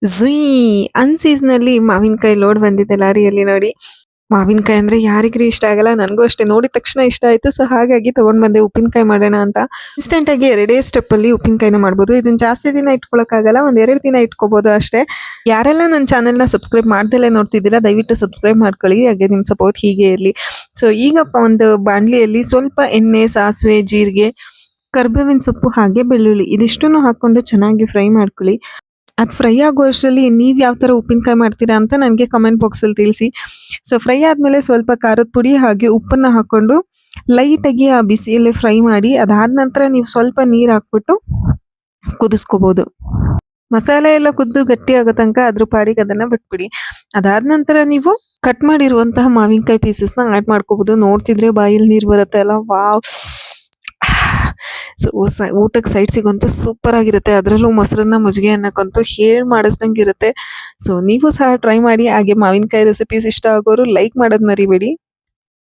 ಝುಯ್ ಅನ್‌ಸೀಸ್‌ನಲ್ಲಿ ಮಾವಿನಕಾಯಿ ಲೋಡ್ ಬಂದಿದೆ ಲಾರಿಯಲ್ಲಿ ನೋಡಿ. ಮಾವಿನಕಾಯಿ ಅಂದ್ರೆ ಯಾರಿಗ್ರಿ ಇಷ್ಟ ಆಗಲ್ಲ? ನನಗೂ ಅಷ್ಟೇ ನೋಡಿದ ತಕ್ಷಣ ಇಷ್ಟ ಆಯ್ತು. ಸೊ ಹಾಗಾಗಿ ತಗೊಂಡ್ ಬಂದೆ ಉಪ್ಪಿನಕಾಯಿ ಮಾಡೋಣ ಅಂತ. ಇನ್ಸ್ಟಂಟ್ ಆಗಿ 2 ಸ್ಟೆಪ್ಪಲ್ಲಿ ಉಪ್ಪಿನಕಾಯಿನ ಮಾಡ್ಬೋದು. ಇದನ್ನ ಜಾಸ್ತಿ ದಿನ ಇಟ್ಕೊಳಕ್ಕಾಗಲ್ಲ. ಒಂದ್ 2 ದಿನ ಇಟ್ಕೋಬಹುದು ಅಷ್ಟೇ. ಯಾರೆಲ್ಲ ನನ್ನ ಚಾನೆಲ್‌ನ ಸಬ್ಸ್ಕ್ರೈಬ್ ಮಾಡ್ದಲೇ ನೋಡ್ತಿದ್ದೀರಾ ದಯವಿಟ್ಟು ಸಬ್ಸ್ಕ್ರೈಬ್ ಮಾಡ್ಕೊಳ್ಳಿ. ಹಾಗೆ ನಿಮ್ ಸಪೋರ್ಟ್ ಹೀಗೆ ಇರ್ಲಿ. ಸೊ ಈಗ ಒಂದು ಬಾಣಲಿಯಲ್ಲಿ ಸ್ವಲ್ಪ ಎಣ್ಣೆ, ಸಾಸಿವೆ, ಜೀರಿಗೆ, ಕರ್ಬೇವಿನ ಸೊಪ್ಪು ಹಾಗೆ ಬೆಳ್ಳುಳ್ಳಿ ಇದಿಷ್ಟನ್ನು ಹಾಕೊಂಡು ಚೆನ್ನಾಗಿ ಫ್ರೈ ಮಾಡ್ಕೊಳ್ಳಿ. ಅದು ಫ್ರೈ ಆಗೋ ಅಷ್ಟರಲ್ಲಿ ನೀವು ಯಾವ ಥರ ಉಪ್ಪಿನಕಾಯಿ ಮಾಡ್ತೀರಾ ಅಂತ ನನಗೆ ಕಮೆಂಟ್ ಬಾಕ್ಸಲ್ಲಿ ತಿಳಿಸಿ. ಸೊ ಫ್ರೈ ಆದಮೇಲೆ ಸ್ವಲ್ಪ ಖಾರದ ಪುಡಿ ಹಾಗೆ ಉಪ್ಪನ್ನು ಹಾಕ್ಕೊಂಡು ಲೈಟಾಗಿ ಆ ಬಿಸಿಯಲ್ಲೇ ಫ್ರೈ ಮಾಡಿ ಅದಾದ ನಂತರ ನೀವು ಸ್ವಲ್ಪ ನೀರು ಹಾಕ್ಬಿಟ್ಟು ಕುದಿಸ್ಕೋಬೋದು. ಮಸಾಲೆ ಎಲ್ಲ ಕುದ್ದು ಗಟ್ಟಿ ಆಗೋ ತನಕ ಅದ್ರ ಪಾಡಿಗೆ ಅದನ್ನು ಬಿಟ್ಬಿಡಿ. ಅದಾದ ನಂತರ ನೀವು ಕಟ್ ಮಾಡಿರುವಂತಹ ಮಾವಿನಕಾಯಿ ಪೀಸಸ್ನ ಆ್ಯಡ್ ಮಾಡ್ಕೋಬೋದು. ನೋಡ್ತಿದ್ರೆ ಬಾಯಲ್ಲಿ ನೀರು ಬರುತ್ತೆ ಅಲ್ಲ, ವಾವ್! ಸೊ ಊಟಕ್ಕೆ ಸೈಡ್ ಸಿಗಂತೂ ಸೂಪರ್ ಆಗಿರುತ್ತೆ. ಅದರಲ್ಲೂ ಮೊಸರನ್ನ ಮಜ್ಜಿಗೆ ಅನ್ನಕ್ಕಂತೂ ಹೇಳಿ ಮಾಡಿಸ್ದಂಗೆ ಇರುತ್ತೆ. ಸೊ ನೀವು ಸಹ ಟ್ರೈ ಮಾಡಿ. ಹಾಗೆ ಮಾವಿನಕಾಯಿ ರೆಸಿಪೀಸ್ ಇಷ್ಟ ಆಗೋರು ಲೈಕ್ ಮಾಡೋದು ಮರಿಬೇಡಿ.